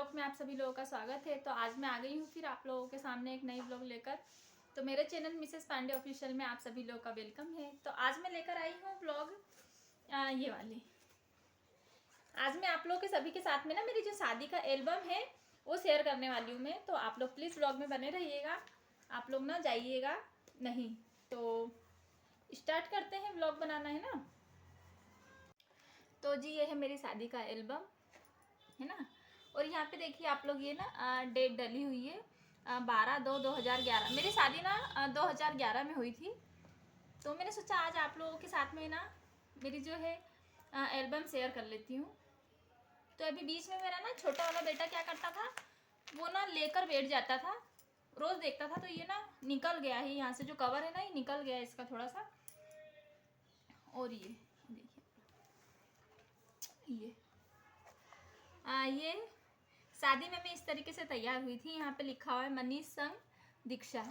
Blog में आप सभी लोगों का स्वागत है। तो आज मैं आ गई हूँ फिर आप लोगों के सामने एक नई ब्लॉग लेकर। तो मेरे चैनल मिसेस पांडे ऑफिशियल में आप सभी लोगों का वेलकम है। तो आज मैं लेकर आई हूँ ब्लॉग ये वाली। आज मैं आप लोगों के सभी के साथ में ना मेरी जो शादी का एल्बम है वो शेयर करने वाली हूँ मैं। तो आप लोग प्लीज़ ब्लॉग में बने रहिएगा, आप लोग ना जाइएगा नहीं। तो स्टार्ट करते हैं, ब्लॉग बनाना है ना। तो जी ये है मेरी शादी का एल्बम है ना। और यहाँ पे देखिए आप लोग, ये ना डेट डली हुई है 12/2/2011। मेरी शादी ना 2011 में हुई थी। तो मैंने सोचा आज आप लोगों के साथ में ना मेरी जो है एल्बम शेयर कर लेती हूँ। तो अभी बीच में मेरा ना छोटा वाला बेटा क्या करता था, वो ना लेकर बैठ जाता था, रोज़ देखता था। तो ये ना निकल गया है, यहाँ से जो कवर है ना ये निकल गया है इसका थोड़ा सा। और ये देखिए ये शादी में मैं इस तरीके से तैयार हुई थी। यहाँ पे लिखा हुआ है मनीष संग दीक्षा।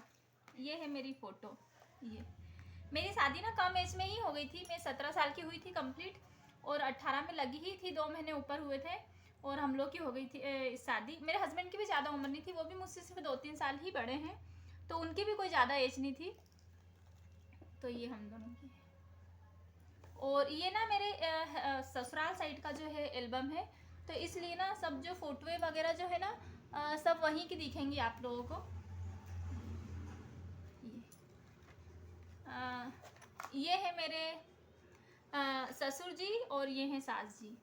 ये है मेरी फ़ोटो। ये मेरी शादी ना कम एज में ही हो गई थी। मैं 17 साल की हुई थी कंप्लीट, और 18 में लगी ही थी, 2 महीने ऊपर हुए थे और हम लोग की हो गई थी शादी। मेरे हस्बैंड की भी ज़्यादा उम्र नहीं थी, वो भी मुझसे सिर्फ 2-3 साल ही बड़े हैं, तो उनकी भी कोई ज़्यादा एज नहीं थी। तो ये हम दोनों की। और ये ना मेरे ससुराल साइड का जो है एल्बम है, तो इसलिए ना सब जो फोटोएं वगैरह जो है ना सब वहीं की दिखेंगी आप लोगों को। ये है मेरे ससुर जी और ये हैं सास जी।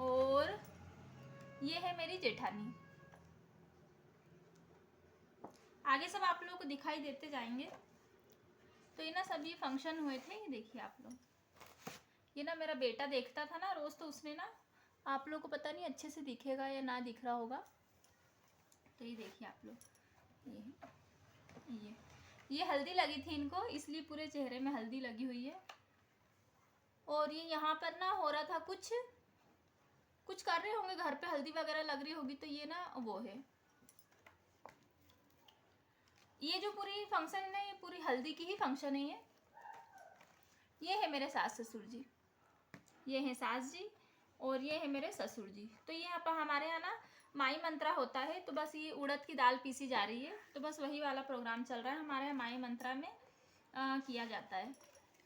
और ये है मेरी जेठानी। आगे सब आप लोगों को दिखाई देते जाएंगे। तो ये ना सभी फंक्शन हुए थे, ये देखिए आप लोग। ये ना मेरा बेटा देखता था ना रोज़, तो उसने ना, आप लोगों को पता नहीं अच्छे से दिखेगा या ना दिख रहा होगा, तो ये देखिए आप लोग। ये हल्दी लगी थी इनको, इसलिए पूरे चेहरे में हल्दी लगी हुई है। और ये यहाँ पर ना हो रहा था कुछ कर रहे होंगे घर पे, हल्दी वगैरह लग रही होगी, तो ये ना वो है। ये जो पूरी फंक्शन है ना, ये पूरी हल्दी की ही फंक्शन है ये है मेरे सास ससुर जी, ये है सास जी, और ये है मेरे ससुर जी। तो ये यहाँ पर हमारे यहाँ ना माई मंत्रा होता है, तो बस ये उड़द की दाल पीसी जा रही है, तो बस वही वाला प्रोग्राम चल रहा है हमारे यहाँ माई मंत्रा में किया जाता है।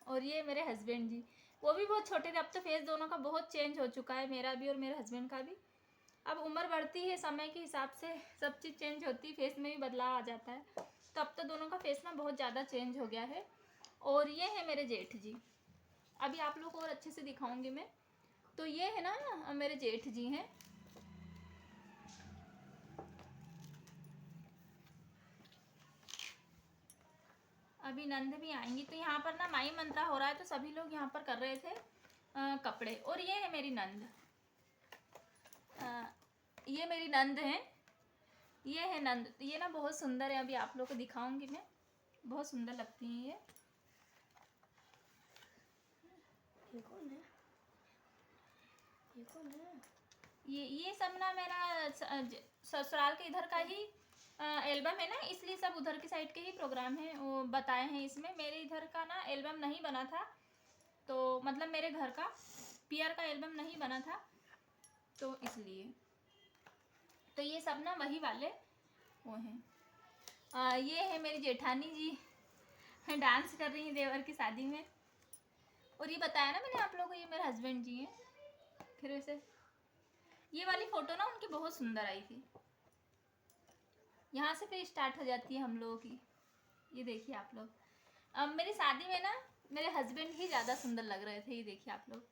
और ये मेरे हस्बैंड जी, वो भी बहुत छोटे थे। अब तो फेस दोनों का बहुत चेंज हो चुका है, मेरा भी और मेरे हस्बैंड का भी। अब उम्र बढ़ती है, समय के हिसाब से सब चीज़ चेंज होती है, फेस में भी बदलाव आ जाता है। तो अब तो दोनों का फेस ना बहुत ज़्यादा चेंज हो गया है। और ये है मेरे जेठ जी, अभी आप लोग को और अच्छे से दिखाऊंगी मैं। तो ये है ना मेरे जेठ जी हैं। अभी नंद भी आएंगी। तो यहाँ पर ना माई मंत्रा हो रहा है, तो सभी लोग यहाँ पर कर रहे थे कपड़े। और ये है मेरी नंद, ये मेरी नंद है, ये है नंद। ये ना बहुत सुंदर है, अभी आप लोग को दिखाऊंगी मैं, बहुत सुंदर लगती हैं ये। ये कौन है? ये कौन है? ये सब ना मेरा ससुराल के इधर का ही एल्बम है ना, इसलिए सब उधर की साइड के ही प्रोग्राम है वो बताए हैं इसमें। मेरे इधर का ना एल्बम नहीं बना था, तो मतलब मेरे घर का पियर का एल्बम नहीं बना था, तो इसलिए। तो ये सब ना वही वाले वो हैं। ये है मेरी जेठानी जी, डांस कर रही हैं देवर की शादी में। और ये बताया ना मैंने आप लोगों को, ये मेरे हस्बैंड जी हैं। फिर वैसे ये वाली फ़ोटो ना उनकी बहुत सुंदर आई थी। यहाँ से फिर स्टार्ट हो जाती है हम लोगों की। ये देखिए आप लोग, अब मेरी शादी में ना मेरे हस्बैंड ही ज़्यादा सुंदर लग रहे थे। ये देखिए आप लोग,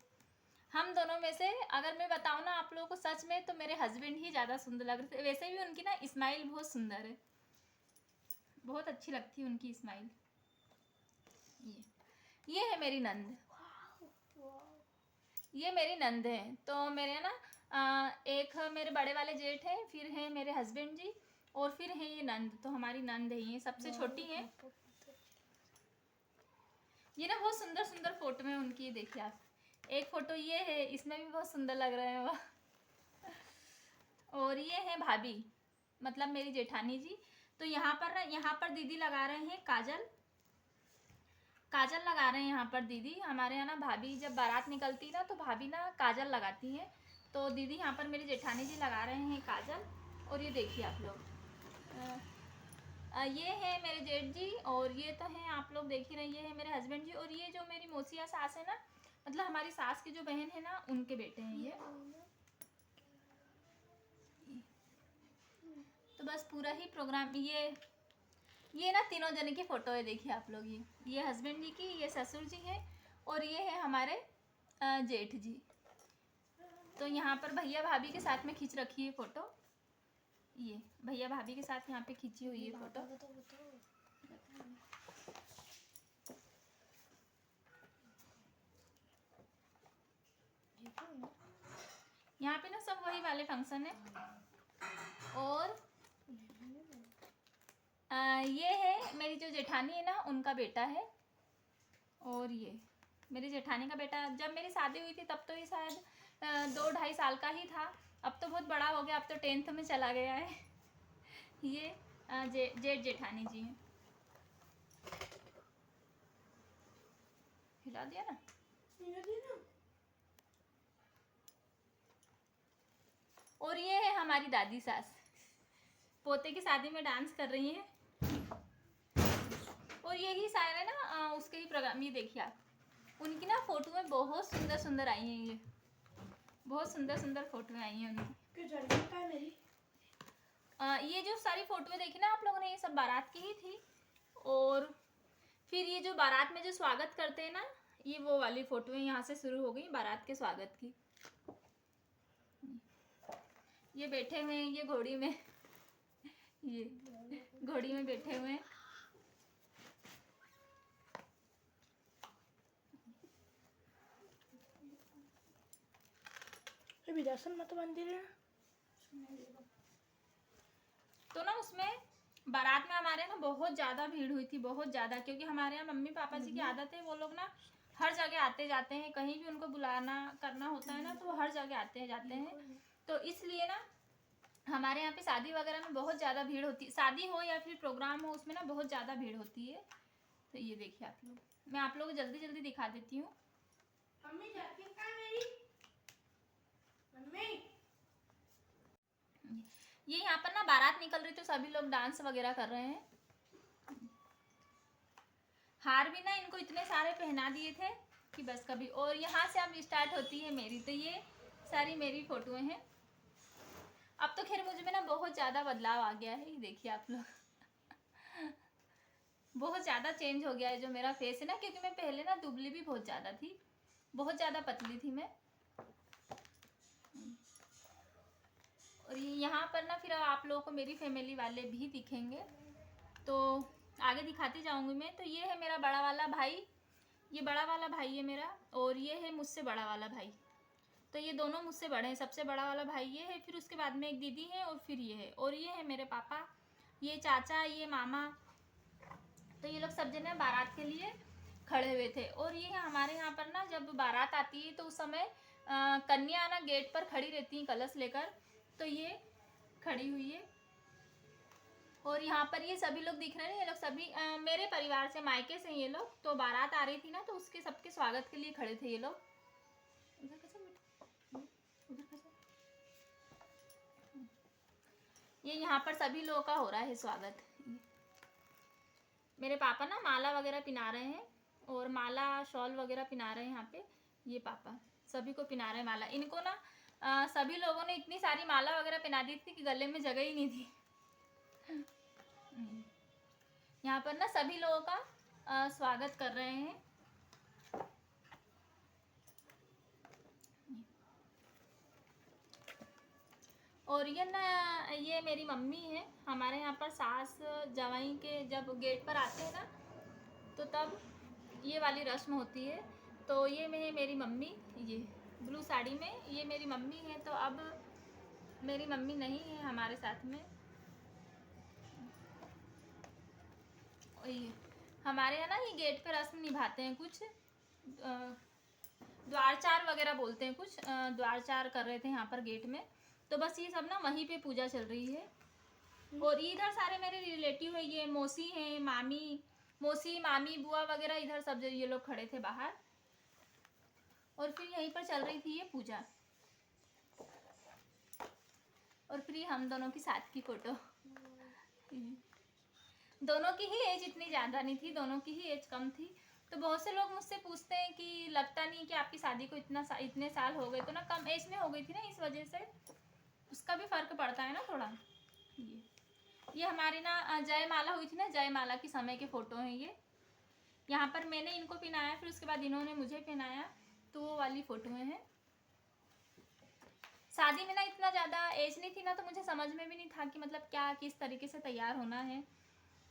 हम दोनों में से अगर मैं बताऊँ ना आप लोगों को सच में, तो मेरे हस्बैंड ही ज़्यादा सुंदर लग रहे थे। वैसे भी उनकी ना स्माइल बहुत सुंदर है, बहुत अच्छी लगती है उनकी स्माइल। ये है मेरी नंद, ये मेरी नंद है। तो मेरे ना एक मेरे बड़े वाले जेठ हैं, फिर हैं मेरे हस्बैंड जी, और फिर है ये नंद। तो हमारी नंद है, ये सबसे छोटी है। ये ना बहुत सुंदर सुंदर फोटो में उनकी, देखिए आप। एक फोटो ये है, इसमें भी बहुत सुंदर लग रहे हैं वो। और ये है भाभी, मतलब मेरी जेठानी जी। तो यहाँ पर दीदी लगा रहे हैं काजल। काजल लगा रहे हैं यहाँ पर दीदी। हमारे यहाँ ना भाभी जब बारात निकलती ना तो भाभी ना काजल लगाती हैं। तो दीदी यहाँ पर मेरी जेठानी जी लगा रहे हैं काजल। और ये देखिए आप लोग, ये है मेरे जेठ जी, और ये तो हैं आप लोग देख ही रहे, ये है मेरे हस्बैंड जी। और ये जो मेरी मौसिया सास है ना, मतलब हमारी सास की जो बहन है ना, उनके बेटे हैं ये। तो बस पूरा ही प्रोग्राम ये ना तीनों जने की फोटो है, देखिए आप लोग। ये हस्बैंड जी की, ये ससुर जी है, और ये है हमारे जेठ जी। तो यहाँ पर भैया भाभी के साथ में खींच रखी है फोटो। ये भैया भाभी के साथ यहाँ पे खींची हुई है फोटो। यहाँ पे ना सब वही वाले फंक्शन है। और ये है मेरी जो जेठानी है ना, उनका बेटा है। और ये मेरी जेठानी का बेटा, जब मेरी शादी हुई थी तब तो ये शायद 2-2.5 साल का ही था। अब तो बहुत बड़ा हो गया, अब तो 10th में चला गया है। ये जेठ जेठानी जी हैं। हिला दिया ना। और ये है हमारी दादी सास, पोते की शादी में डांस कर रही हैं। और यही शायद है ना उसके ही प्रोग्राम। ये देखिए आप, उनकी ना फोटो में बहुत सुंदर सुंदर आई हैं। ये बहुत सुंदर सुंदर फोटो आई हैं उनकी। ये जो सारी फोटोएं देखी ना आप लोगों ने, ये सब बारात की ही थी। और फिर ये जो बारात में जो स्वागत करते हैं ना, ये वो वाली फोटोएं यहाँ से शुरू हो गई बारात के स्वागत की। ये बैठे हुए हैं, ये घोड़ी में, ये घोड़ी में बैठे हुए हैं। विदासन मत मंदिर है। तो ना उसमें बारात में हमारे ना बहुत ज़्यादा भीड़ हुई थी, बहुत ज़्यादा। क्योंकि हमारे यहाँ मम्मी पापा जी की आदत है, वो लोग ना हर जगह आते जाते हैं। कहीं भी उनको बुलाना करना होता है ना, तो वो हर जगह आते जाते हैं। तो इसलिए ना हमारे यहाँ पे शादी वगैरह में बहुत ज़्यादा भीड़ होती है। शादी हो या फिर प्रोग्राम हो, उसमें ना बहुत ज़्यादा भीड़ होती है। तो ये देखिए आप लोग, मैं आप लोग को जल्दी जल्दी दिखा देती हूँ। मम्मी जैकेट कहाँ है मेरी? मम्मी ये यहाँ पर ना बारात निकल रही, तो सभी लोग डांस वगैरह कर रहे हैं। हार भी ना इनको इतने सारे पहना दिए थे कि बस कभी। और यहाँ से अब स्टार्ट होती है मेरी। तो ये सारी मेरी फोटोएं हैं। अब तो खैर मुझ में ना बहुत ज़्यादा बदलाव आ गया है, ये देखिए आप लोग। बहुत ज़्यादा चेंज हो गया है जो मेरा फेस है ना, क्योंकि मैं पहले ना दुबली भी बहुत ज़्यादा थी, बहुत ज़्यादा पतली थी मैं। और यहाँ पर ना फिर आप लोगों को मेरी फैमिली वाले भी दिखेंगे, तो आगे दिखाती जाऊंगी मैं। तो ये है मेरा बड़ा वाला भाई, ये बड़ा वाला भाई है मेरा। और ये है मुझसे बड़ा वाला भाई। तो ये दोनों मुझसे बड़े हैं। सबसे बड़ा वाला भाई ये है, फिर उसके बाद में एक दीदी है, और फिर ये है। और ये है मेरे पापा, ये चाचा, ये मामा। तो ये लोग सब जने बारात के लिए खड़े हुए थे। और ये हमारे यहाँ पर ना जब बारात आती है तो उस समय कन्या ना गेट पर खड़ी रहती है कलश लेकर। तो ये खड़ी हुई है। और यहाँ पर ये सभी लोग दिख रहे हैं, ये लोग सभी मेरे परिवार से, मायके से ये लोग। तो बारात आ रही थी ना, तो उसके सबके स्वागत के लिए खड़े थे ये लोग। ये यहाँ पर सभी लोगों का हो रहा है स्वागत। मेरे पापा ना माला वगैरह पिना रहे हैं, और माला शॉल वगैरह पिना रहे हैं यहाँ पे। ये पापा सभी को पिना रहे हैं माला। इनको ना सभी लोगों ने इतनी सारी माला वगैरह पिना दी थी कि गले में जगह ही नहीं थी। यहाँ पर ना सभी लोगों का स्वागत कर रहे हैं। और ये ना, ये मेरी मम्मी है। हमारे यहाँ पर सास जवाई के जब गेट पर आते हैं ना, तो तब ये वाली रस्म होती है। तो ये मेरी मम्मी, ये ब्लू साड़ी में ये मेरी मम्मी है। तो अब मेरी मम्मी नहीं है हमारे साथ में। और ये हमारे यहाँ ना ये गेट पे रस्म निभाते हैं, कुछ द्वारचार वगैरह बोलते हैं, कुछ द्वारचार कर रहे थे यहाँ पर गेट में। तो बस ये सब ना वहीं पे पूजा चल रही है। और इधर सारे मेरे रिलेटिव है, ये मौसी हैं, मामी, मौसी मामी बुआ वगैरह इधर सब ये लोग खड़े थे बाहर। और फिर यहीं पर चल रही थी ये पूजा। और फिर ये हम दोनों की साथ की फोटो। दोनों की ही एज इतनी ज़्यादा नहीं थी, दोनों की ही एज कम थी। तो बहुत से लोग मुझसे पूछते हैं कि लगता नहीं कि आपकी शादी को इतने साल हो गए, तो ना कम एज में हो गई थी ना, इस वजह से उसका भी फ़र्क पड़ता है ना थोड़ा। ये हमारी ना जयमाला हुई थी ना, जयमाला की समय के फ़ोटो हैं ये। यहाँ पर मैंने इनको पहनाया, फिर उसके बाद इन्होंने मुझे पहनाया, तो वो वाली फ़ोटो हैं। शादी में ना इतना ज़्यादा एज नहीं थी ना, तो मुझे समझ में भी नहीं था कि मतलब क्या किस तरीके से तैयार होना है।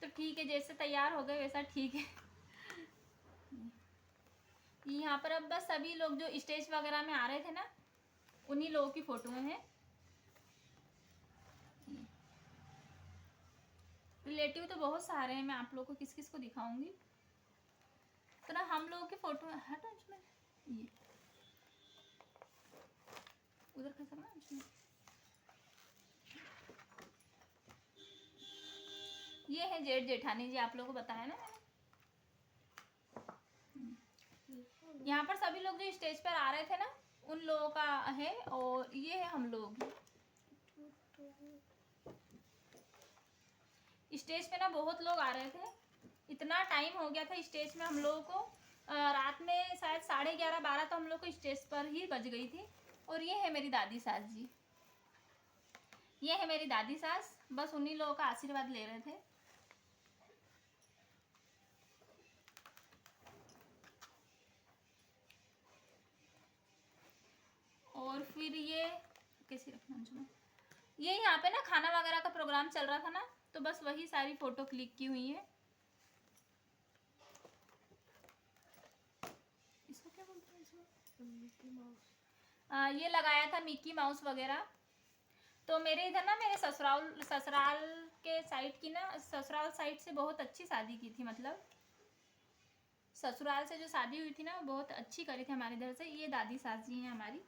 तो ठीक है, जैसे तैयार हो गए वैसा ठीक है। यहाँ पर अब बस सभी लोग जो स्टेज वगैरह में आ रहे थे ना, उन्हीं लोगों की फ़ोटो हैं। रिलेटिव तो बहुत सारे हैं, मैं आप लोगों को किस किस को दिखाऊंगी। तो ना हम लोगों की फ़ोटो हट उसमें, ये उधर कैसा ना उसमें, ये है जेठ जेठानी जी, आप लोगों को बताया ना मैंने। यहाँ पर सभी लोग जो स्टेज पर आ रहे थे ना, उन लोगों का है। और ये है हम लोग। स्टेज पे ना बहुत लोग आ रहे थे, इतना टाइम हो गया था स्टेज में हम लोगों को। रात में शायद 11:30-12 तो हम लोग को स्टेज पर ही बज गई थी। और ये है मेरी दादी सास जी, ये है मेरी दादी सास, बस उन्हीं लोगों का आशीर्वाद ले रहे थे। और फिर ये कैसे रखना अंजुमन, ये यहाँ पे ना खाना वगैरह का प्रोग्राम चल रहा था ना, तो बस वही सारी फ़ोटो क्लिक की हुई है। इसको क्या बोलते हैं इसको? Mickey mouse. ये लगाया था मिकी माउस वगैरह। तो मेरे इधर ना मेरे ससुराल के साइड की ना, ससुराल साइड से बहुत अच्छी शादी की थी, मतलब ससुराल से जो शादी हुई थी ना बहुत अच्छी करी थी हमारे इधर से। ये दादी सास जी हैं हमारी।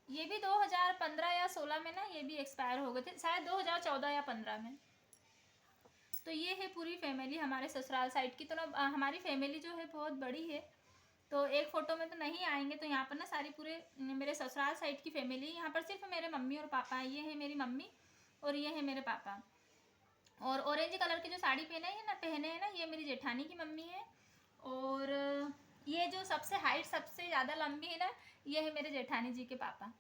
ये भी 2015 या 16 में ना ये भी एक्सपायर हो गए थे, शायद 2014 या 15 में। तो ये है पूरी फैमिली हमारे ससुराल साइड की। तो ना हमारी फैमिली जो है बहुत बड़ी है, तो एक फ़ोटो में तो नहीं आएंगे। तो यहाँ पर ना सारी पूरे मेरे ससुराल साइड की फैमिली, यहाँ पर सिर्फ मेरे मम्मी और पापा हैं। ये है मेरी मम्मी और ये है मेरे पापा। और ऑरेंज कलर की जो साड़ी पहने हैं ना, ये मेरी जेठानी की मम्मी है। और ये जो सबसे हाइट सबसे ज़्यादा लंबी है ना, ये है मेरे जेठानी जी के पापा।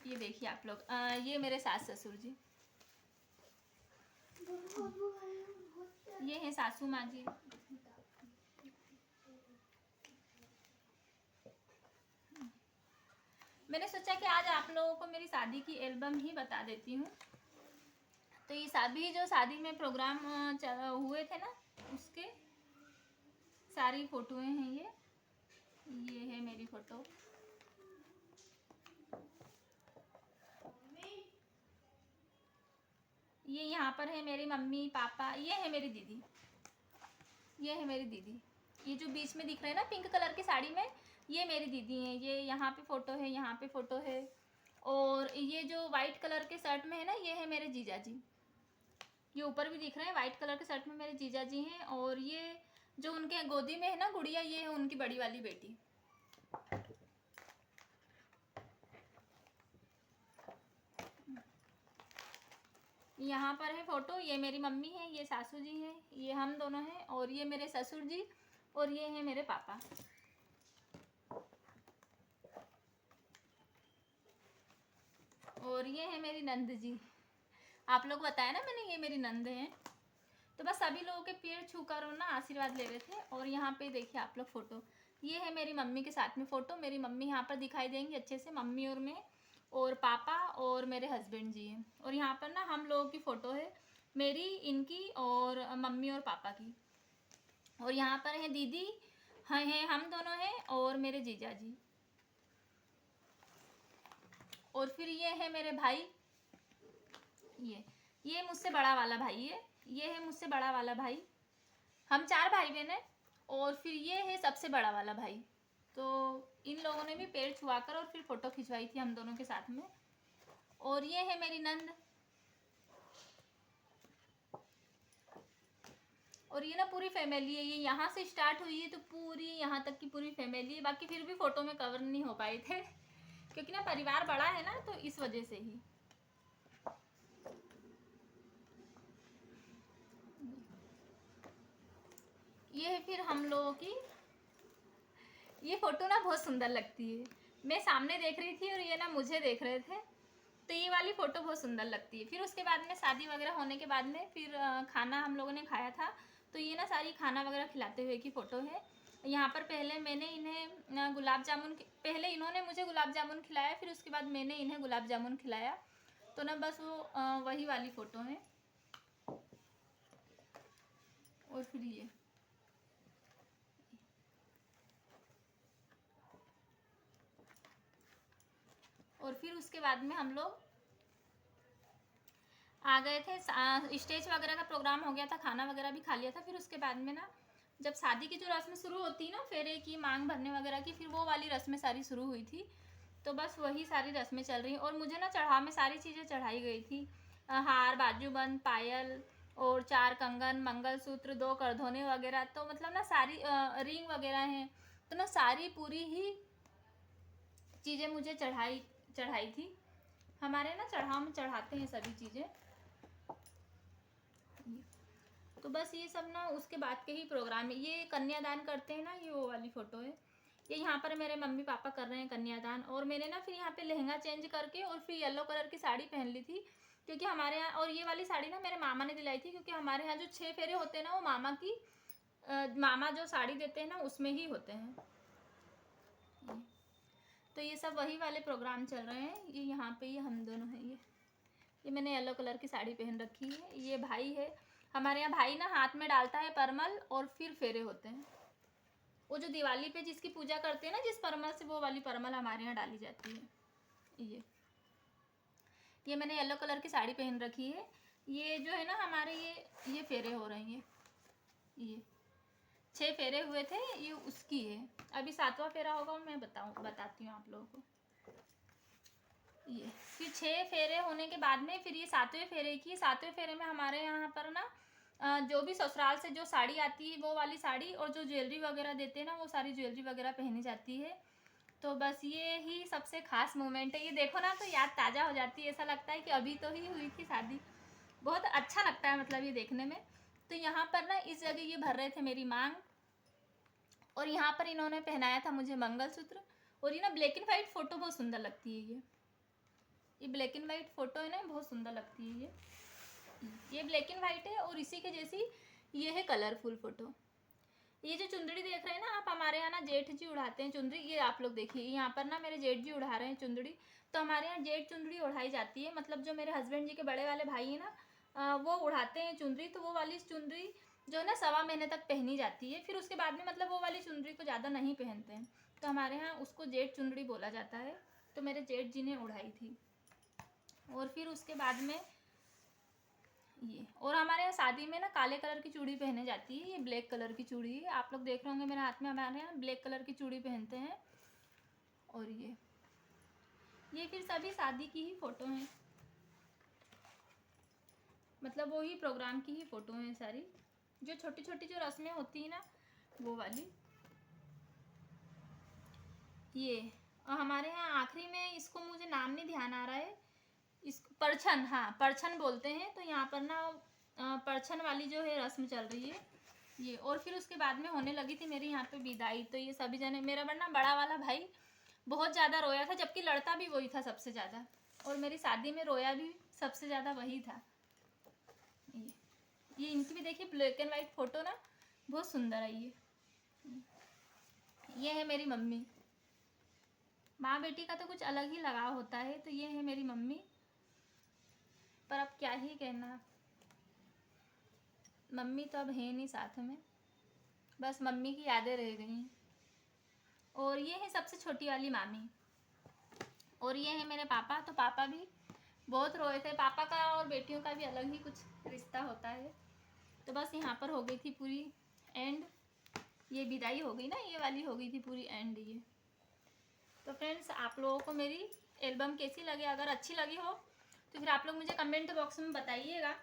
ये देखिए आप लोग, ये मेरे सास ससुर जी, ये है सासू माँ जी। मैंने सोचा कि आज आप लोगों को मेरी शादी की एल्बम ही बता देती हूँ। तो ये सभी जो शादी में प्रोग्राम हुए थे ना, उसके सारी फ़ोटोएं हैं ये है मेरी फ़ोटो। ये यहाँ पर है मेरी मम्मी पापा, ये है मेरी दीदी, ये है मेरी दीदी। ये जो बीच में दिख रहे हैं ना पिंक कलर की साड़ी में, ये मेरी दीदी हैं। ये यहाँ पे फ़ोटो है, यहाँ पे फ़ोटो है। और ये जो वाइट कलर के शर्ट में है ना, ये है मेरे जीजा जी। ये ऊपर भी दिख रहे हैं, वाइट कलर के शर्ट में मेरे जीजा जी हैं। और ये जो उनके गोदी में है ना गुड़िया, ये है उनकी बड़ी वाली बेटी। यहाँ पर है फ़ोटो, ये मेरी मम्मी है, ये सासू जी हैं, ये हम दोनों हैं। और ये मेरे ससुर जी, और ये है मेरे पापा। और ये है मेरी नंद जी। आप लोग बताया ना मैंने, ये मेरी नंद हैं। तो बस सभी लोगों के पैर छू कर ना आशीर्वाद ले रहे थे। और यहाँ पे देखिए आप लोग फ़ोटो, ये है मेरी मम्मी के साथ में फ़ोटो। मेरी मम्मी यहाँ पर दिखाई देंगी अच्छे से, मम्मी और मैं, और पापा और मेरे हस्बैंड जी हैं। और यहाँ पर ना हम लोगों की फ़ोटो है, मेरी, इनकी और मम्मी और पापा की। और यहाँ पर है दीदी, हैं हम दोनों हैं, और मेरे जीजा जी। और फिर ये है मेरे भाई, ये मुझसे बड़ा वाला भाई है, ये है मुझसे बड़ा वाला भाई। हम 4 भाई बहन हैं। और फिर ये है सबसे बड़ा वाला भाई। तो इन लोगों ने भी पैर छुआ कर और फिर फ़ोटो खिंचवाई थी हम दोनों के साथ में। और ये है मेरी नंद। और ये ना पूरी फैमिली है, ये यहाँ से स्टार्ट हुई है तो पूरी यहाँ तक की पूरी फैमिली है। बाकी फिर भी फोटो में कवर नहीं हो पाए थे क्योंकि ना परिवार बड़ा है ना, तो इस वजह से ही। ये है फिर हम लोगों की, ये फोटो ना बहुत सुंदर लगती है। मैं सामने देख रही थी और ये ना मुझे देख रहे थे, तो ये वाली फ़ोटो बहुत सुंदर लगती है। फिर उसके बाद में शादी वगैरह होने के बाद में फिर खाना हम लोगों ने खाया था, तो ये ना सारी खाना वगैरह खिलाते हुए की फ़ोटो है। यहाँ पर पहले मैंने इन्हें गुलाब जामुन, पहले इन्होंने मुझे गुलाब जामुन खिलाया, फिर उसके बाद मैंने इन्हें गुलाब जामुन खिलाया। तो ना बस वो वही वाली फ़ोटो है। और फिर ये और फिर उसके बाद में हम लोग आ गए थे। स्टेज वगैरह का प्रोग्राम हो गया था, खाना वगैरह भी खा लिया था। फिर उसके बाद में ना जब शादी की जो रस्में शुरू होती है ना, फेरे की, मांग भरने वगैरह की, फिर वो वाली रस्में सारी शुरू हुई थी। तो बस वही सारी रस्में चल रही। और मुझे ना चढ़ाव में सारी चीज़ें चढ़ाई गई थी, हार, बाजूबंद, पायल और 4 कंगन, मंगलसूत्र, 2 करधोने वगैरह। तो मतलब ना सारी रिंग वगैरह हैं, तो ना सारी पूरी ही चीज़ें मुझे चढ़ाई थी। हमारे ना चढ़ाव में चढ़ाते हैं सभी चीज़ें। तो बस ये सब ना उसके बाद के ही प्रोग्राम है। ये कन्यादान करते हैं ना, ये वो वाली फ़ोटो है। ये यहाँ पर मेरे मम्मी पापा कर रहे हैं कन्यादान। और मैंने ना फिर यहाँ पे लहंगा चेंज करके और फिर येलो कलर की साड़ी पहन ली थी, क्योंकि हमारे यहाँ, और ये वाली साड़ी ना मेरे मामा ने दिलाई थी, क्योंकि हमारे यहाँ जो 6 फेरे होते हैं ना, वो मामा जो साड़ी देते हैं ना उसमें ही होते हैं। तो ये सब वही वाले प्रोग्राम चल रहे हैं। ये यहाँ पे ये हम दोनों हैं। ये मैंने येलो कलर की साड़ी पहन रखी है। ये भाई है हमारे यहाँ। भाई ना हाथ में डालता है परमल और फिर फेरे होते हैं। वो जो दिवाली पे जिसकी पूजा करते हैं ना, जिस परमल से, वो वाली परमल हमारे यहाँ डाली जाती है। ये मैंने येलो कलर की साड़ी पहन रखी है। ये जो है ना हमारे, ये फेरे हो रहे हैं। ये 6 फेरे हुए थे, ये उसकी है। अभी 7वां फेरा होगा, मैं बताती हूँ आप लोगों को। ये फिर 6 फेरे होने के बाद में फिर ये 7वें फेरे की। 7वें फेरे में हमारे यहाँ पर ना जो भी ससुराल से जो साड़ी आती है, वो वाली साड़ी, और जो ज्वेलरी वगैरह देते हैं ना, वो सारी ज्वेलरी वगैरह पहनी जाती है। तो बस ये ही सबसे खास मोमेंट है। ये देखो ना तो याद ताज़ा हो जाती है, ऐसा लगता है कि अभी तो ही हुई थी शादी। बहुत अच्छा लगता है मतलब ये देखने में। तो यहाँ पर ना इस जगह ये भर रहे थे मेरी मांग, और यहाँ पर इन्होंने पहनाया था मुझे मंगलसूत्र। और ये ना ब्लैक एंड वाइट फ़ोटो बहुत सुंदर लगती है। ये ब्लैक एंड वाइट फ़ोटो है ना, बहुत सुंदर लगती है। ये ब्लैक एंड वाइट है, और इसी के जैसी ये है कलरफुल फ़ोटो। ये जो चुंदड़ी देख रहे हैं ना आप, हमारे यहाँ ना जेठ जी उड़ाते हैं चुंदड़ी। ये आप लोग देखिए, यहाँ पर ना मेरे जेठ जी उड़ा रहे हैं चुंदड़ी। तो हमारे यहाँ जेठ चुंदड़ी उड़ाई जाती है, मतलब जो मेरे हस्बैंड जी के बड़े वाले भाई हैं ना, वो उड़ाते हैं चुंदड़ी। तो वो वाली चुंदड़ी जो है ना 1.25 महीने तक पहनी जाती है। फिर उसके बाद में मतलब वो वाली चुंदड़ी को ज़्यादा नहीं पहनते हैं, तो हमारे यहाँ उसको जेठ चुंदड़ी बोला जाता है। तो मेरे जेठ जी ने उड़ाई थी। और फिर उसके बाद में ये, और हमारे यहाँ शादी में ना काले कलर की चूड़ी पहने जाती है। ये ब्लैक कलर की चूड़ी है, आप लोग देख रहे होंगे मेरे हाथ में। हमारे यहाँ ब्लैक कलर की चूड़ी पहनते हैं। और ये फिर सभी शादी की ही फ़ोटो हैं, मतलब वो ही प्रोग्राम की ही फ़ोटो हैं सारी। जो छोटी छोटी जो रस्में होती हैं ना, वो वाली। ये और हमारे यहाँ आखिरी में, इसको मुझे नाम नहीं ध्यान आ रहा है, इसको परछन, हाँ परछन बोलते हैं। तो यहाँ पर ना परछन वाली जो है रस्म चल रही है ये। और फिर उसके बाद में होने लगी थी मेरी यहाँ पे विदाई। तो ये सभी जने, मेरा ना बड़ा वाला भाई बहुत ज़्यादा रोया था, जबकि लड़ता भी वही था सबसे ज़्यादा, और मेरी शादी में रोया भी सबसे ज़्यादा वही था। ये इनकी भी देखिए ब्लैक एंड वाइट फ़ोटो ना, बहुत सुंदर है ये है मेरी मम्मी। माँ बेटी का तो कुछ अलग ही लगाव होता है। तो ये है मेरी मम्मी, पर अब क्या ही कहना, मम्मी तो अब है नहीं साथ में, बस मम्मी की यादें रह गई हैं। और ये है सबसे छोटी वाली मामी। और ये है मेरे पापा। तो पापा भी बहुत रोए थे। पापा का और बेटियों का भी अलग ही कुछ रिश्ता होता है। तो बस यहाँ पर हो गई थी पूरी एंड, ये विदाई हो गई ना, ये वाली हो गई थी पूरी एंड ये। तो फ्रेंड्स, आप लोगों को मेरी एल्बम कैसी लगी, अगर अच्छी लगी हो तो फिर आप लोग मुझे कमेंट बॉक्स में बताइएगा।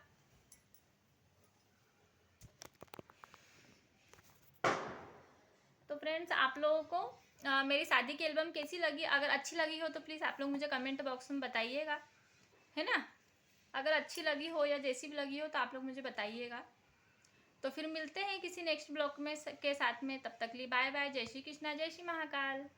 तो फ्रेंड्स, आप लोगों को मेरी शादी की एल्बम कैसी लगी, अगर अच्छी लगी हो तो प्लीज़ आप लोग मुझे कमेंट बॉक्स में बताइएगा, है ना। अगर अच्छी लगी हो या जैसी भी लगी हो तो आप लोग मुझे बताइएगा। तो फिर मिलते हैं किसी नेक्स्ट ब्लॉग में के साथ में। तब तक लिए बाय बाय। जय श्री कृष्णा, जय श्री महाकाल।